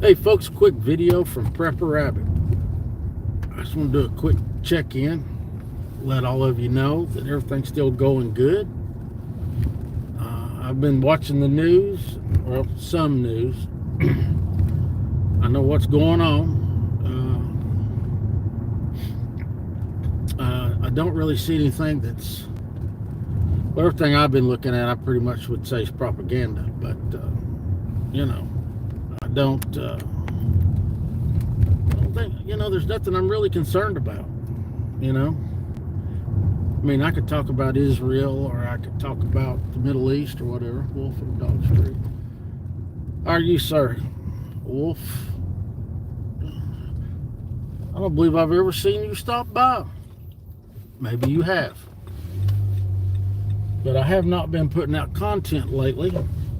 Hey folks, quick video from Prepper Rabbit. I just want to do a quick check-in, let all of you know that everything's still going good. I've been watching the news, well, some news. I know what's going on. I don't really see anything that's, well, everything I've been looking at, I pretty much would say is propaganda, but, I don't think, there's nothing I'm really concerned about, I mean, I could talk about Israel, or I could talk about the Middle East, or whatever. Wolf of Dog Street. Are you, sir? Wolf? I don't believe I've ever seen you stop by. Maybe you have. But I have not been putting out content lately,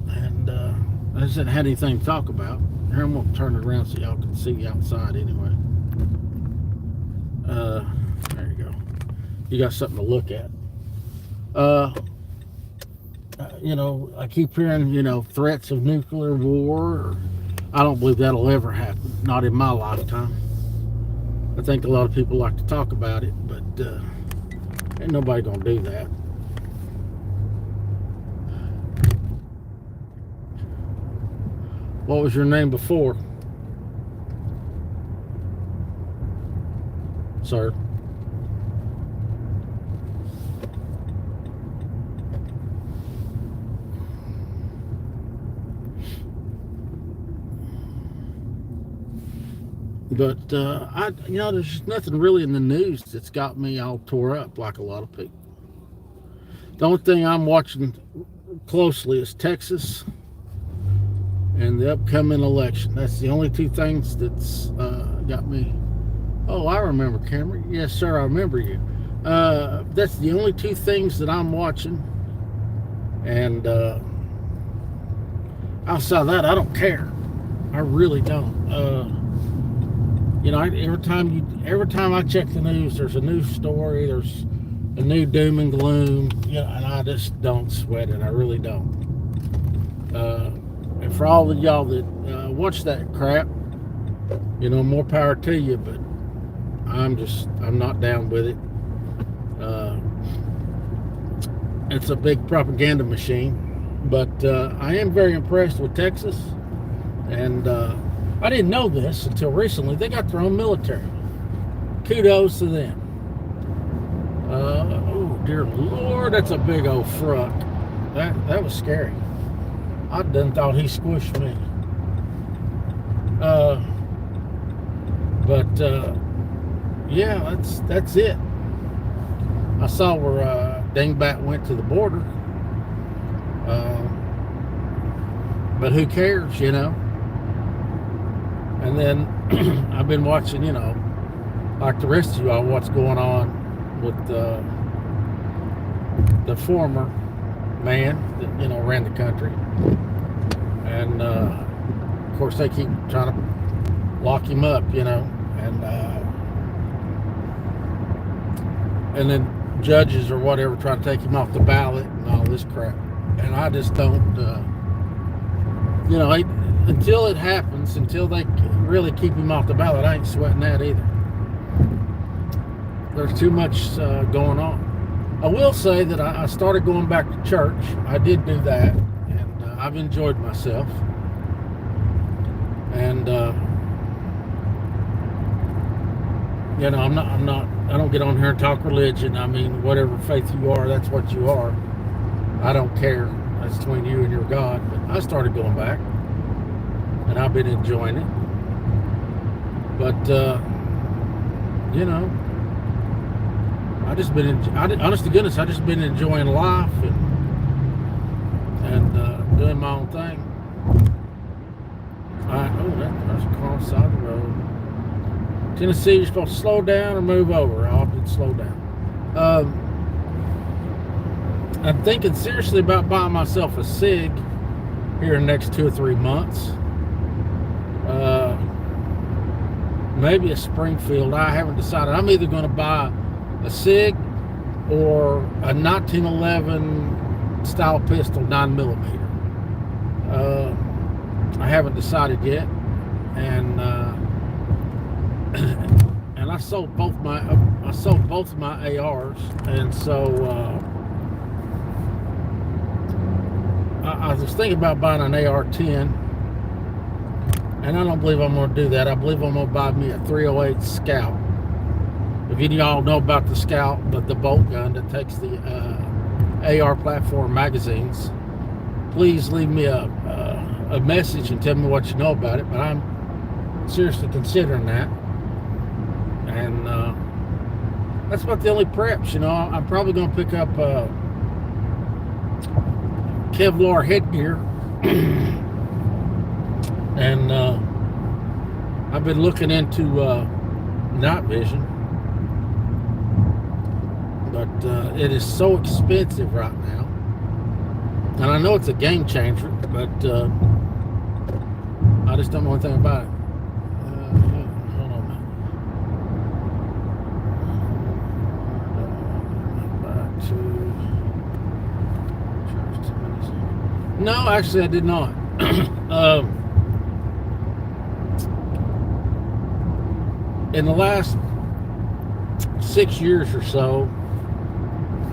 and I just haven't had anything to talk about. Here, I'm going to turn it around so y'all can see outside anyway. There you go. You got something to look at. I keep hearing, threats of nuclear war. I don't believe that'll ever happen. Not in my lifetime. I think a lot of people like to talk about it, but ain't nobody gonna do that. What was your name before, sir? But there's just nothing really in the news that's got me all tore up like a lot of people. The only thing I'm watching closely is Texas and the upcoming election. That's the only two things that's got me. Oh, I remember, Cameron. Yes, sir, I remember you. That's the only two things that I'm watching. And outside of that, I don't care. I really don't. Every time I check the news, there's a new story, there's a new doom and gloom, and I just don't sweat it. I really don't. And for all of y'all that watch that crap, more power to you, but I'm not down with it. It's a big propaganda machine, but I am very impressed with Texas, and I didn't know this until recently. They got their own military. Kudos to them. Oh, dear Lord, that's a big old fruck. That was scary. I done thought he squished me. Yeah, that's it. I saw where Dingbat went to the border. But who cares, And then I've been watching, like the rest of you all, what's going on with the former man that, ran the country. And, of course, they keep trying to lock him up, and then judges or whatever try to take him off the ballot and all this crap. And I just don't, until it happens, until they really keep him off the ballot, I ain't sweating that either. There's too much going on. I will say that I started going back to church. I did do that, and I've enjoyed myself. And I don't get on here and talk religion. I mean, whatever faith you are, that's what you are. I don't care. That's between you and your God. But I started going back, and I've been enjoying it. But honest to goodness, I just been enjoying life and doing my own thing. There's a car on the side of the road. Tennessee, you're supposed to slow down or move over. I opted to slow down. I'm thinking seriously about buying myself a SIG here in the next 2 or 3 months. Maybe a Springfield. I haven't decided. I'm either going to buy a SIG or a 1911 style pistol, 9mm. I haven't decided yet. and and I sold both my ARs, and so I was thinking about buying an AR-10, and I don't believe I'm going to do that. I believe I'm going to buy me a 308 Scout. If any of y'all know about the Scout, but the bolt gun that takes the AR platform magazines, please leave me a message and tell me what you know about it. But I'm seriously considering that, and that's about the only preps. I'm probably going to pick up Kevlar headgear, and I've been looking into night vision, but it is so expensive right now, and I know it's a game changer, but I just don't know anything about it. Hold on a minute. No, actually I did not. In the last 6 years or so,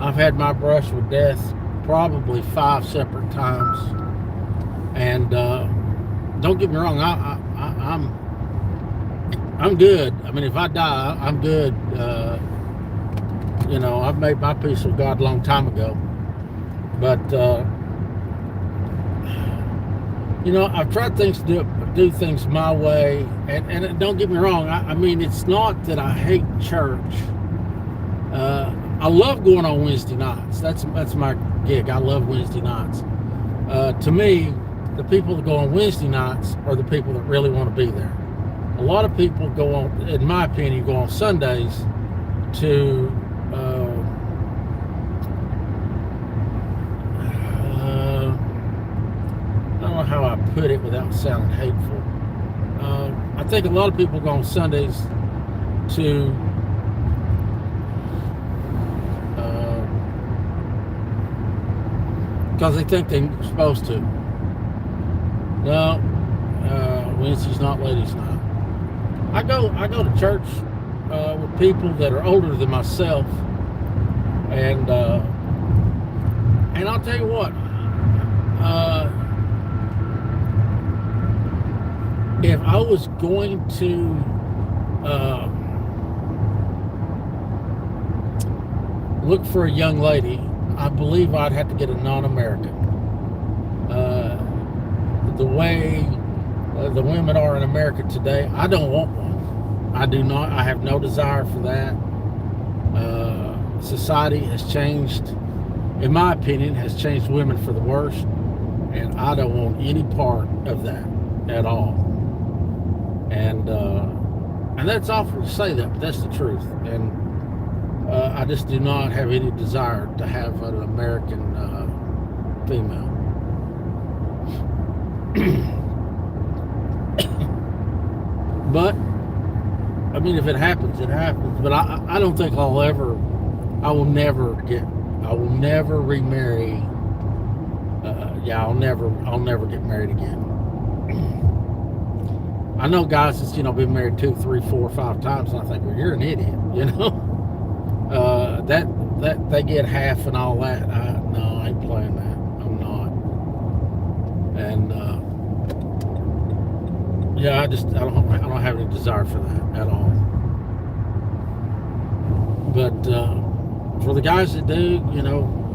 I've had my brush with death probably 5 separate times, and don't get me wrong, I'm good. I mean, if I die, I'm good. I've made my peace with God a long time ago, but I've tried to do things my way, and don't get me wrong. I mean, it's not that I hate church. I love going on Wednesday nights. That's my gig. I love Wednesday nights. To me, the people that go on Wednesday nights are the people that really want to be there. A lot of people go on, in my opinion, go on Sundays to I don't know how I put it without sounding hateful. I think a lot of people go on Sundays to because they think they're supposed to. No, Wednesday's not ladies' night. I go to church with people that are older than myself, and I'll tell you what. If I was going to look for a young lady, I believe I'd have to get a non-American. The way the women are in America today, I don't want one. I do not. I have no desire for that. Society has changed, in my opinion, has changed women for the worse, and I don't want any part of that at all. And that's awful to say that, but that's the truth. And I just do not have any desire to have an American female. But I mean, if it happens, it happens. But I don't think I will never remarry. I'll never get married again. I know guys that's been married 2, 3, 4, 5 times, and I think, well, you're an idiot. That they get half and all that. No, I ain't playing that. I'm not. And I don't have any desire for that at all. But for the guys that do,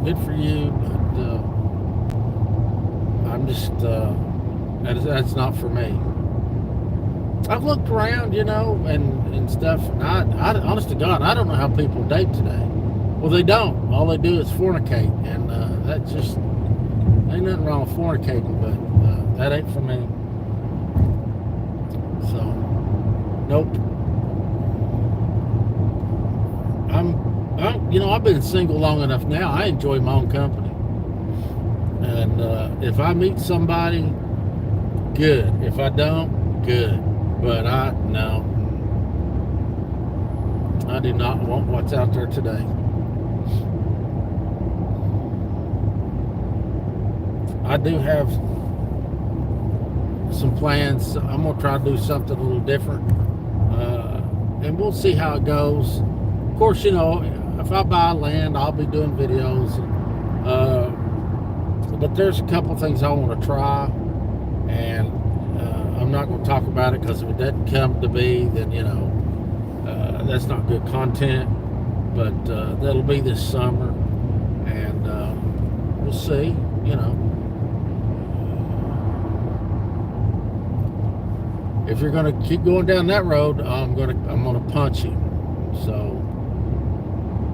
good for you. But I'm just that's not for me. I've looked around, and stuff. And I honest to God, I don't know how people date today. Well, they don't. All they do is fornicate, and that just ain't nothing wrong with fornicating, but that ain't for me. So, nope. I've been single long enough now. I enjoy my own company, and if I meet somebody, good. If I don't, good. But I do not want what's out there today. I do have some plans. I'm gonna try to do something a little different, and we'll see how it goes. Of course, if I buy land, I'll be doing videos. But there's a couple things I want to try, and I'm not going to talk about it because if it doesn't come to be, then that's not good content. But that'll be this summer, and we'll see. If you're going to keep going down that road, I'm gonna punch you. So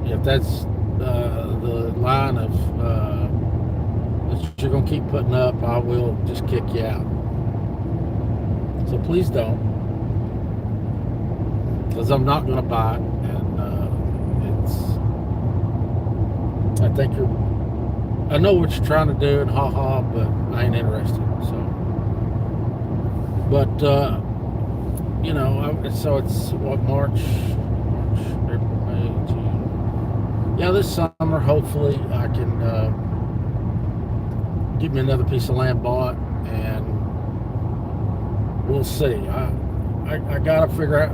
if that's the line of that you're gonna keep putting up, I will just kick you out. So please don't, because I'm not gonna buy it, and I think I know what you're trying to do, and haha, but I ain't interested. So, but so it's what, March, April, May, June. Yeah, this summer hopefully I can get me another piece of land bought, and we'll see. I gotta figure out.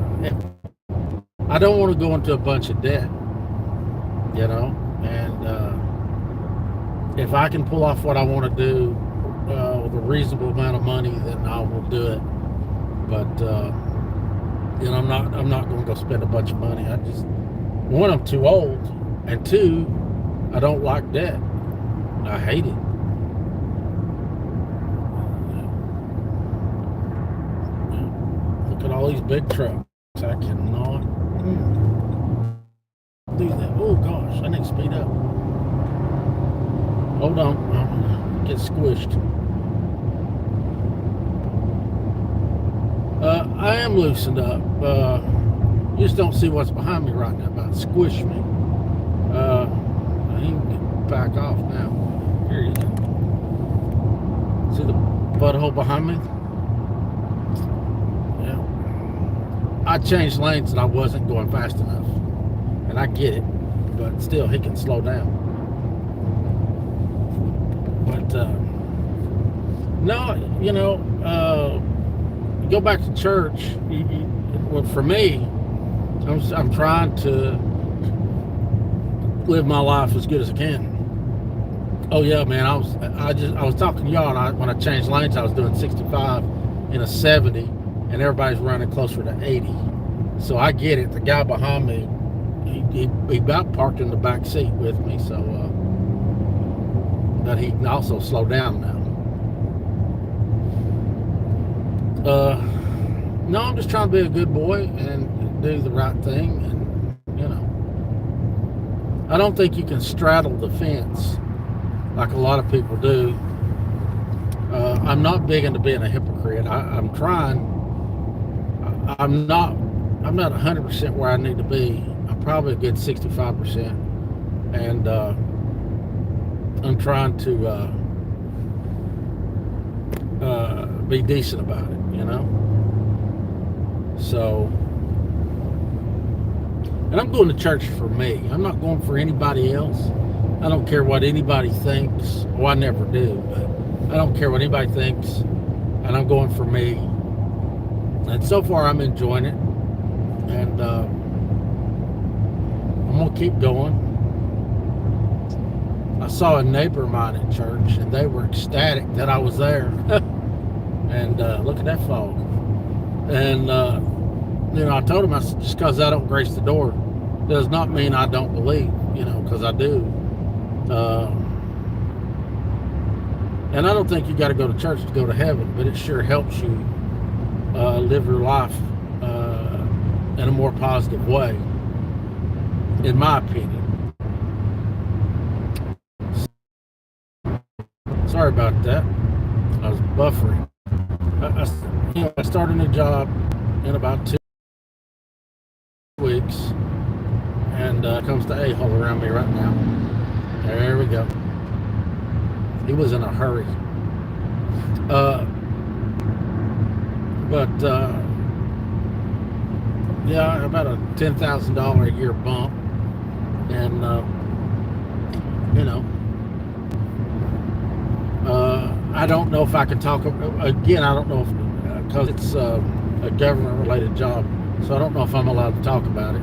I don't want to go into a bunch of debt, and if I can pull off what I want to do with a reasonable amount of money, then I will do it. But I'm not going to go spend a bunch of money. I just, one, I'm too old, and two, I don't like debt. I hate it. Look at all these big trucks. I cannot do that. Oh gosh, I need to speed up. Hold on, I'm gonna get squished. I am loosened up. You just don't see what's behind me right now. About to squish me. I need to get back off now. Here you go. See the butthole behind me? Yeah. I changed lanes and I wasn't going fast enough. And I get it, but still, he can slow down. But no, go back to church. Well, for me, I'm trying to live my life as good as I can. Oh yeah, man. I was talking to y'all, when I changed lanes, I was doing 65 in a 70, and everybody's running closer to 80. So I get it. The guy behind me, he about parked in the back seat with me, so but he can also slow down now. No, I'm just trying to be a good boy and do the right thing, and I don't think you can straddle the fence like a lot of people do. I'm not big into being a hypocrite. I'm trying. I'm not 100% where I need to be. I'm probably a good 65%, and I'm trying to be decent about it, So, and I'm going to church for me. I'm not going for anybody else. I don't care what anybody thinks. Well, I never do, but I don't care what anybody thinks, and I'm going for me. And so far, I'm enjoying it, and I'm gonna keep going. I saw a neighbor of mine at church, and they were ecstatic that I was there. And look at that fog. And I told him, I said, just because I don't grace the door does not mean I don't believe, because I do. And I don't think you got to go to church to go to heaven, but it sure helps you live your life in a more positive way, in my opinion. Sorry about that. I was buffering. I started a new job in about 2 weeks, and comes the a-hole around me right now. There we go. He was in a hurry. Yeah, about a $10,000 a year bump, and I I don't know if I can talk again. I don't know if because it's a government-related job, so I don't know if I'm allowed to talk about it.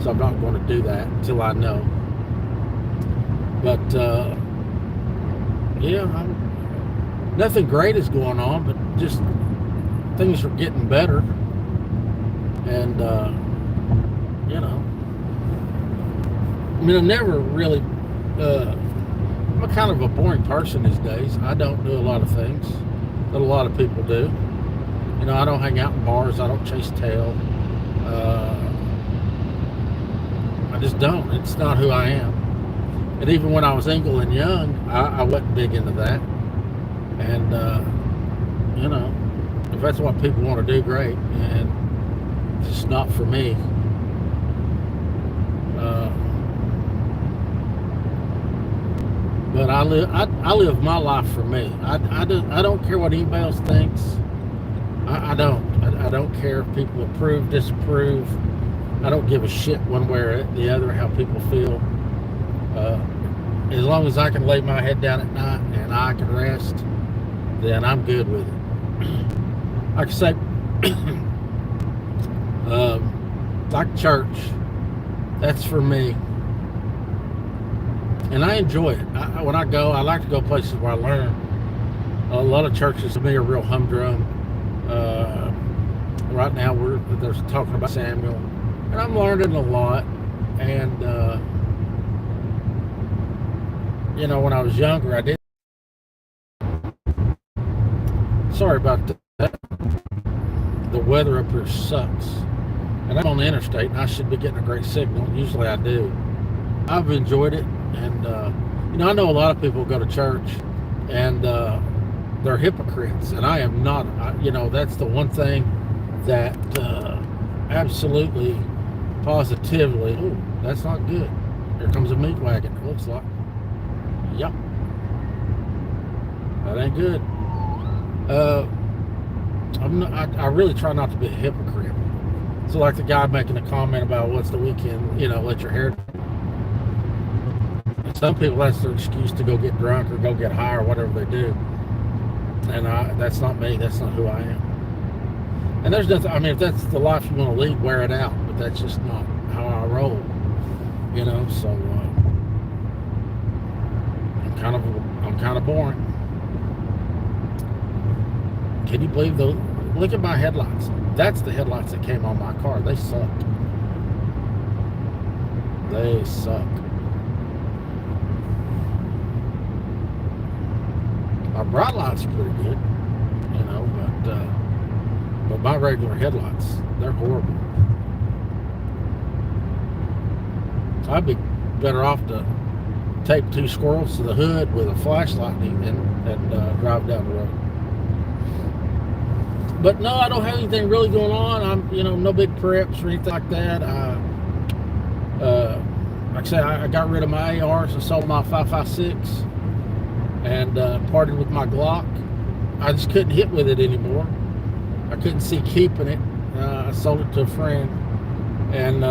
So I'm not going to do that until I know. But yeah, nothing great is going on, but just things are getting better. And you know, I mean, I never really. I'm a kind of a boring person these days. I don't do a lot of things that a lot of people do. You know, I don't hang out in bars. I don't chase tail. I just don't. It's not who I am. And even when I was single and young, I wasn't big into that. And, you know, if that's what people want to do, great. And it's just not for me. But I live my life for me. I don't care what anybody else thinks. I don't care if people approve, disapprove. I don't give a shit one way or the other how people feel. As long as I can lay my head down at night and I can rest, then I'm good with it. Like I say, like church, that's for me. And I enjoy it. When I go, I like to go places where I learn. A lot of churches to me are real humdrum. Right now, they're talking about Samuel, and I'm learning a lot. And you know, when I was younger, I didn't. Sorry about that. The weather up here sucks, and I'm on the interstate, and I should be getting a great signal. Usually, I do. I've enjoyed it. And, you know, I know a lot of people go to church and they're hypocrites. And I am not. You know, that's the one thing that absolutely, positively, oh, that's not good. Here comes a meat wagon, it looks like. Yep. That ain't good. I really try not to be a hypocrite. So like the guy making a comment about what's the weekend, you know, let your hair. Some people, that's their excuse to go get drunk or go get high or whatever they do. And that's not me. That's not who I am. And there's nothing, I mean, if that's the life you want to lead, wear it out. But that's just not how I roll. You know, so I'm kind of boring. Can you believe look at my headlights. That's the headlights that came on my car. They suck. They suck. My bright lights are pretty good, you know, but my regular headlights, they're horrible. So I'd be better off to tape 2 squirrels to the hood with a flashlight and drive down the road. But no, I don't have anything really going on. I'm, you know, no big preps or anything like that. Like I said, I got rid of my ARs and sold my 5.56. And parted with my Glock. I just couldn't hit with it anymore. I couldn't see keeping it. I sold it to a friend. And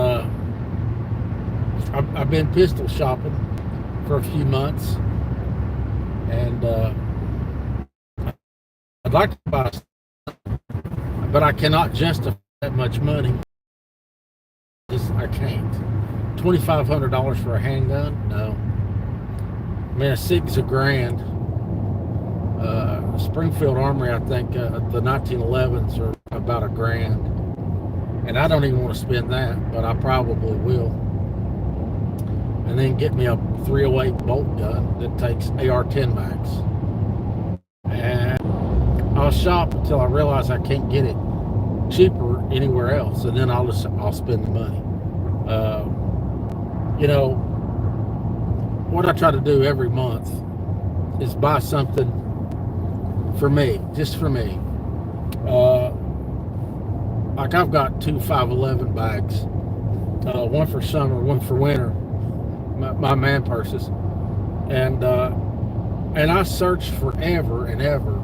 I've been pistol shopping for a few months. And I'd like to buy something, but I cannot justify that much money. I can't. $2,500 for a handgun? No. I mean, a SIG's $1,000. Springfield Armory, I think the 1911s are about $1,000. And I don't even want to spend that, but I probably will. And then get me a 308 bolt gun that takes AR-10 mags. And I'll shop until I realize I can't get it cheaper anywhere else. And then I'll spend the money. You know, what I try to do every month is buy something for me, just for me. Like I've got 2 511 bags, one for summer, one for winter, my man purses, and I searched forever and ever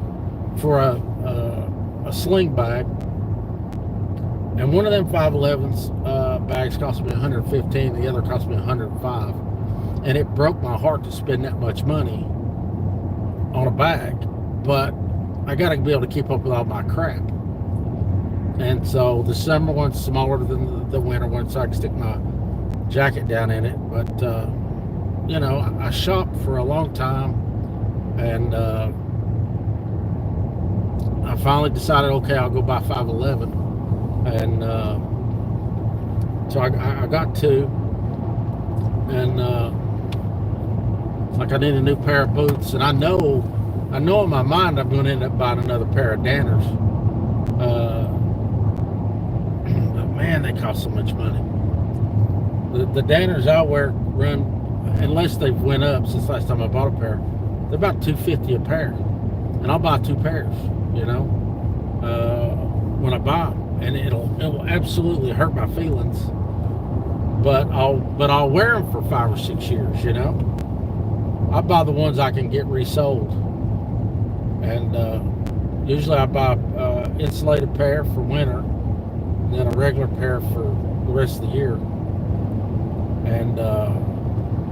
for a sling bag, and one of them 511s bags cost me $115, the other cost me $105. And it broke my heart to spend that much money on a bag, but I got to be able to keep up with all my crap. And so the summer one's smaller than the winter one, so I can stick my jacket down in it. But I shopped for a long time, and I finally decided, okay, I'll go buy 511, and so I got two, and like I need a new pair of boots, and I know in my mind I'm going to end up buying another pair of Danners. But man, they cost so much money. The Danners I wear run, unless they've went up since last time I bought a pair, they're about $250 a pair, and I'll buy two pairs, when I buy them, and it will absolutely hurt my feelings, but I'll wear them for 5 or 6 years, I buy the ones I can get resold, and usually I buy insulated pair for winter, and then a regular pair for the rest of the year, and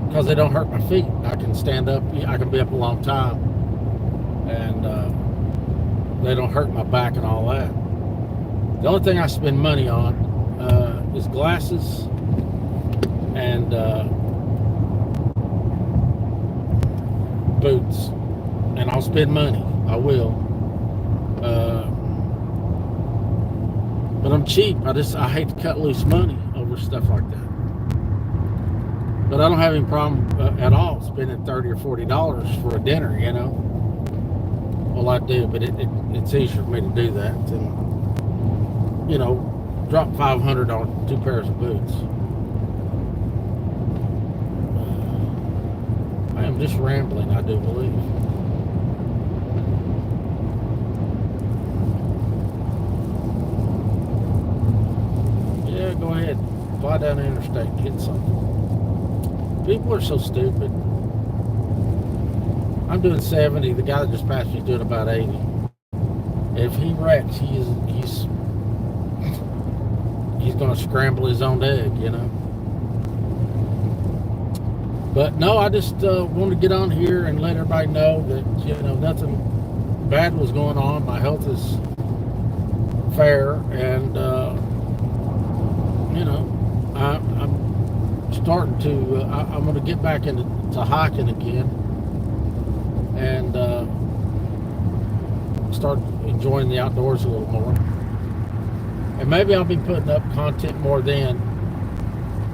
because they don't hurt my feet. I can stand up, I can be up a long time, and they don't hurt my back and all that. The only thing I spend money on is glasses and boots, and I'll spend money. I will, but I'm cheap. I hate to cut loose money over stuff like that. But I don't have any problem at all spending $30 or $40 for a dinner. Well, I do, but it's easier for me to do that than drop $500 on 2 pairs of boots. I am just rambling, I do believe. Yeah, go ahead. Fly down the interstate and get something. People are so stupid. I'm doing 70. The guy that just passed me is doing about 80. If he wrecks, he's going to scramble his own egg, But no, I just wanted to get on here and let everybody know that nothing bad was going on. My health is fair, and I'm starting to. I'm going to get back into hiking again, and start enjoying the outdoors a little more. And maybe I'll be putting up content more then.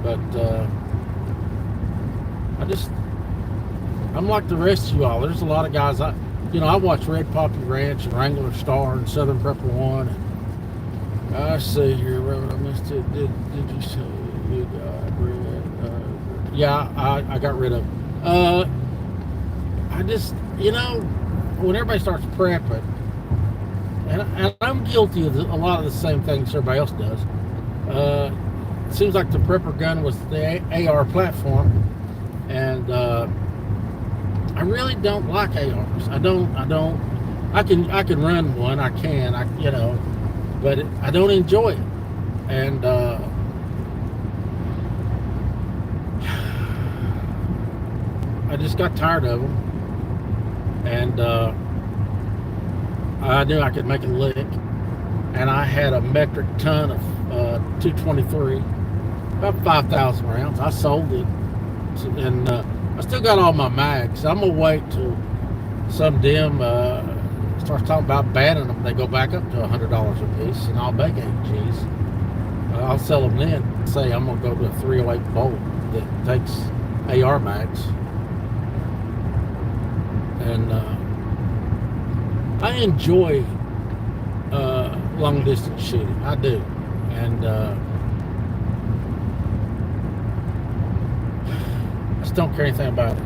But I'm like the rest of you all. There's a lot of guys. I watch Red Poppy Ranch and Wrangler Star and Southern Prepper One. And I see here, Reverend, I missed it. Did you say you got rid? Yeah, I got rid of. I just, when everybody starts prepping, and I'm guilty of a lot of the same things everybody else does. It seems like the prepper gun was the AR platform, and I really don't like ARs. I can run one. I can. But I don't enjoy it, and I just got tired of them, and I knew I could make a lick, and I had a metric ton of 223, about 5,000 rounds. I sold it, and I still got all my mags. I'm gonna wait till some dim starts talking about banning them. They go back up to $100 a piece, and I'll make AGs. I'll sell them then. Say I'm gonna go to a 308 bolt that takes AR mags, and I enjoy long distance shooting. I do, and I just don't care anything about it.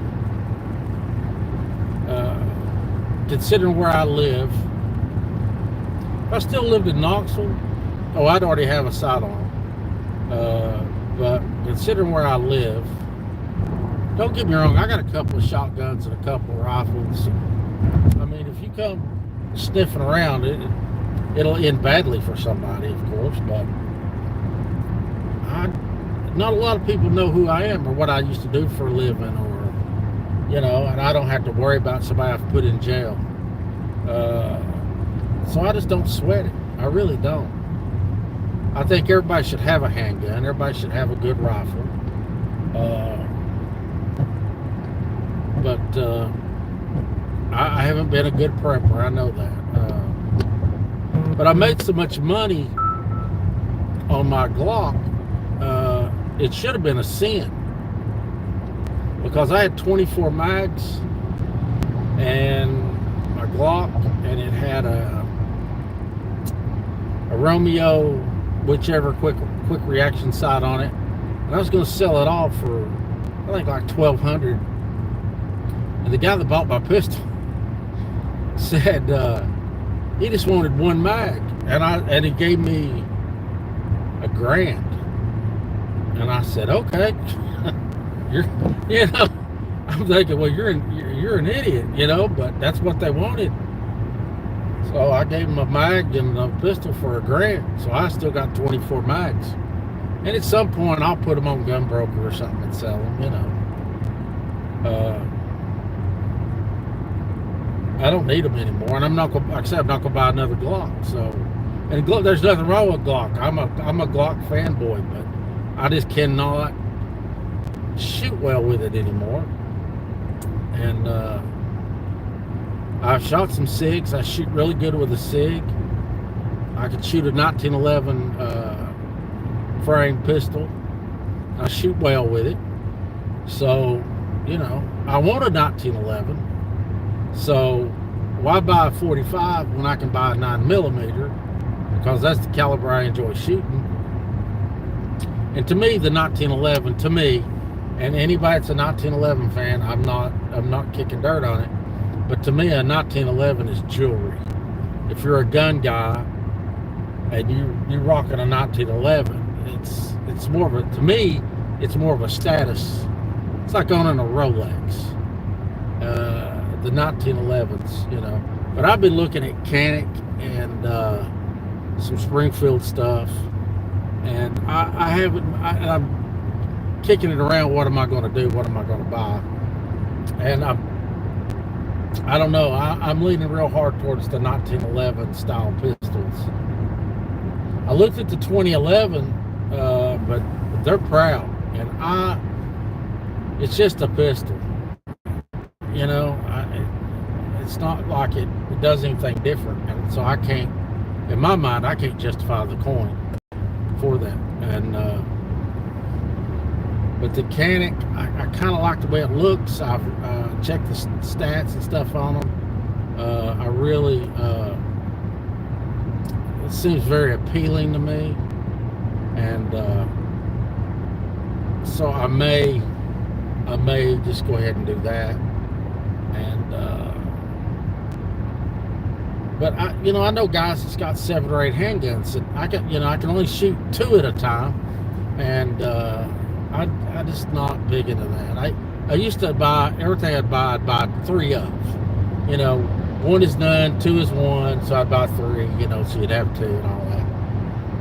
Considering where I live, if I still lived in Knoxville, I'd already have a sight on. But considering where I live, don't get me wrong, I got a couple of shotguns and a couple of rifles. I mean, if you come sniffing around, it'll end badly for somebody, of course, but not a lot of people know who I am or what I used to do for a living, or you know, and I don't have to worry about somebody I've put in jail. So I just don't sweat it. I really don't. I think everybody should have a handgun. Everybody should have a good rifle. But I haven't been a good prepper. I know that. But I made so much money on my Glock. It should have been a sin, because I had 24 mags and my Glock, and it had a Romeo, whichever quick reaction sight on it, and I was going to sell it off for, I think, like $1,200. And the guy that bought my pistol said he just wanted one mag, and he gave me $1,000. And I said, okay. You know, I'm thinking, well, you're an idiot, you know, but that's what they wanted. So I gave them a mag and a pistol for $1,000. So I still got 24 mags. And at some point, I'll put them on Gunbroker or something and sell them, you know. I don't need them anymore, and I'm not gonna, like I said, I'm not gonna buy another Glock. So, and there's nothing wrong with Glock. I'm a Glock fanboy, but I just cannot shoot well with it anymore. And I've shot some SIGs. I shoot really good with a SIG. I could shoot a 1911 frame pistol. I shoot well with it. So, you know, I want a 1911. So why buy a 45 when I can buy a 9mm? Because that's the caliber I enjoy shooting. And to me, the 1911, to me, and anybody that's a 1911 fan, I'm not kicking dirt on it, but to me, a 1911 is jewelry. If you're a gun guy and you're rocking a 1911, it's more of a, to me, it's more of a status. It's like owning a Rolex. The 1911s, you know. But I've been looking at Canik and some Springfield stuff, and I'm kicking it around. What am I going to do? What am I going to buy? And I don't know. I'm leaning real hard towards the 1911 style pistols. I looked at the 2011, but they're proud, and it's just a pistol. You know, it's not like it does anything different, and so I can't, in my mind, I can't justify the coin for that. And but the Canik, I kind of like the way it looks. I've checked the stats and stuff on them. I really, it seems very appealing to me, and so I may just go ahead and do that. And but I know guys that's got 7 or 8 handguns, and I can only shoot 2 at a time, and I just not big into that. I used to buy everything I'd buy 3 of. You know, 1 is none, 2 is 1, so I'd buy 3. You know, so you'd have 2 and all that.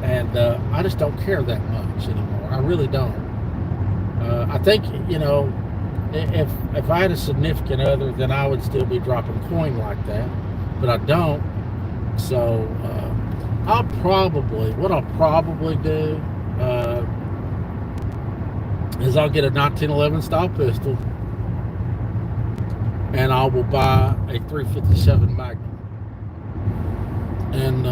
And I just don't care that much anymore. I really don't. I think, you know, if I had a significant other, then I would still be dropping coin like that, but I don't. So what I'll probably do is I'll get a 1911 style pistol, and I will buy a 357 Magnum. And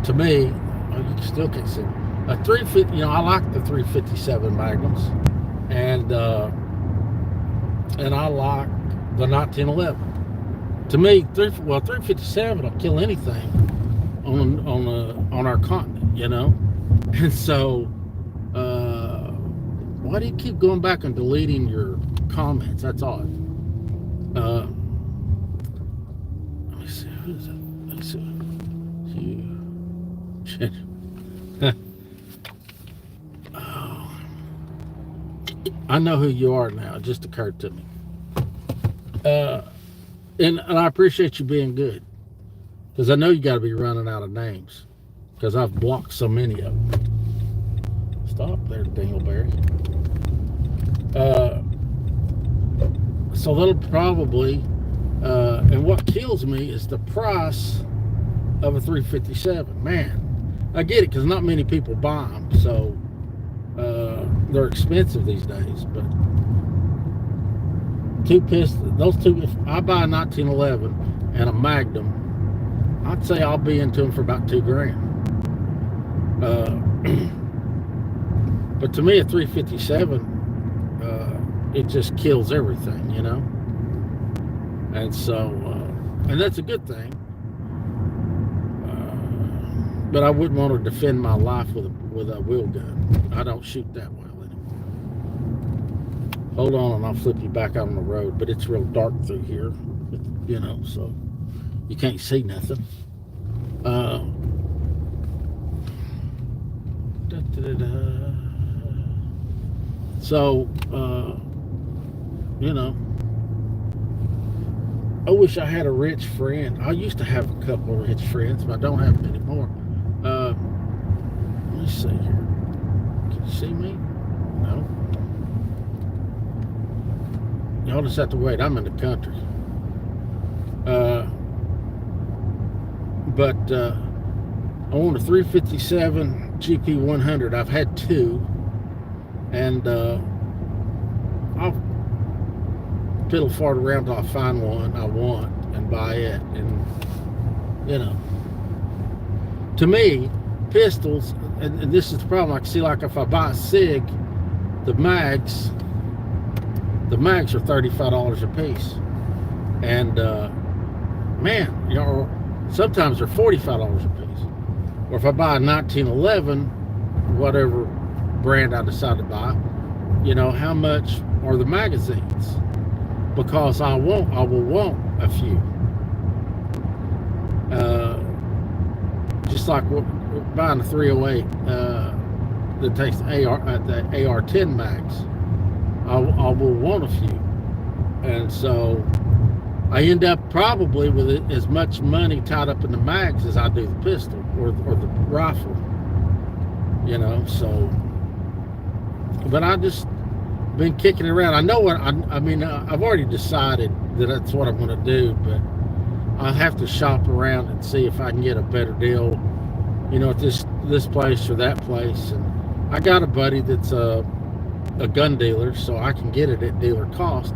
to me, you still can't see a 350. You know, I like the 357 Magnums. And I like the 1911. To me, 357 will kill anything on our continent, you know. And so, why do you keep going back and deleting your comments? That's odd. Let me see. Who is that? Let me see. I know who you are now. It just occurred to me. And I appreciate you being good, because I know you got to be running out of names, because I've blocked so many of them. Stop there, Dingleberry. So that'll probably, and what kills me is the price of a 357. Man, I get it because not many people buy them, so they're expensive these days. But two pistols, those two. If I buy a 1911 and a Magnum, I'd say I'll be into them for about $2,000. But to me, a 357, it just kills everything, you know. And so, and that's a good thing. But I wouldn't want to defend my life with a wheel gun. I don't shoot that well anymore. Hold on, and I'll flip you back out on the road. But it's real dark through here, you know, so you can't see nothing. So, you know, I wish I had a rich friend. I used to have a couple of rich friends, but I don't have them anymore. Let me see here. Can you see me? No. Y'all just have to wait. I'm in the country. But I want a 357 GP100. I've had two, and I'll piddle fart around till I find one I want and buy it. And you know, to me, pistols, and this is the problem. I can see, like if I buy a SIG, the mags are $35 a piece, and man, you know, sometimes they're $45 a piece. Or if I buy a 1911, whatever brand I decide to buy, you know, how much are the magazines? Because I will want a few. Just like buying a 308 that takes the AR-10 mags, I will want a few. And so I end up probably with as much money tied up in the mags as I do the pistol or the rifle, you know. So, but I just been kicking it around. I know what I mean. I've already decided that that's what I'm going to do, but I'll have to shop around and see if I can get a better deal, you know, at this place or that place. And I got a buddy that's a gun dealer, so I can get it at dealer cost.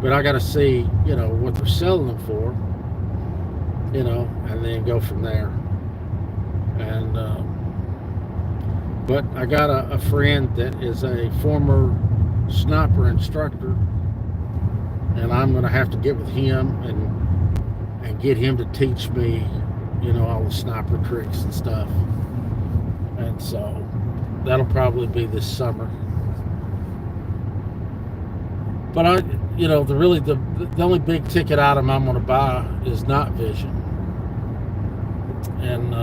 But I got to see, you know, what they're selling them for, you know, and then go from there. And but I got a friend that is a former sniper instructor, and I'm going to have to get with him and get him to teach me, you know, all the sniper tricks and stuff. And so that'll probably be this summer. But you know, the only big ticket item I'm going to buy is night vision, and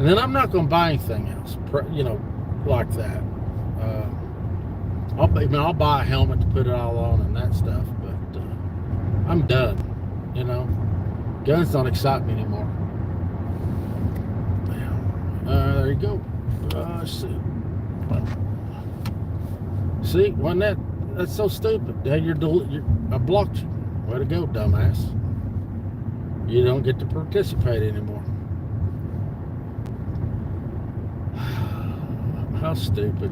then I'm not going to buy anything else, you know, like that. I'll buy a helmet to put it all on and that stuff, but I'm done. You know, guns don't excite me anymore. There you go. Let's see. See, wasn't that's so stupid? I blocked you. Way to go, dumbass. You don't get to participate anymore. How stupid.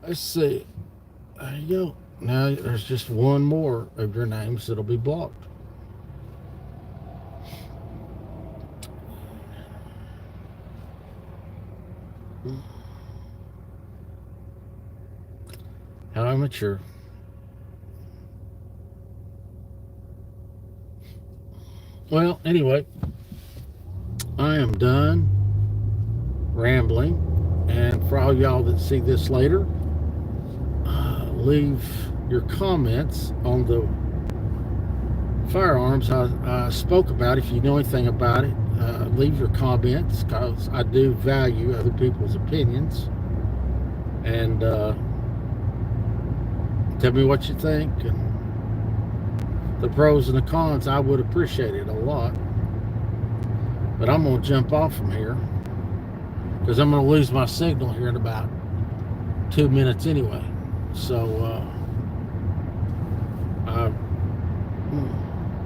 Let's see. There you go. Now there's just one more of your names that'll be blocked. How immature. Well, anyway, I am done rambling, and for all y'all that see this later, leave your comments on the firearms I spoke about. If you know anything about it, leave your comments, because I do value other people's opinions. And Tell me what you think and the pros and the cons. I would appreciate it a lot. But I'm going to jump off from here because I'm going to lose my signal here in about 2 minutes anyway. So,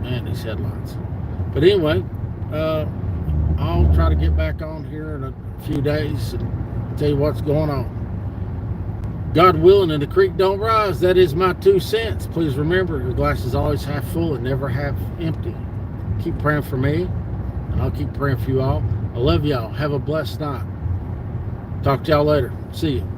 man, these headlines. But anyway, I'll try to get back on here in a few days and tell you what's going on. God willing, and the creek don't rise. That is my 2 cents. Please remember, your glass is always half full and never half empty. Keep praying for me, and I'll keep praying for you all. I love y'all. Have a blessed night. Talk to y'all later. See you.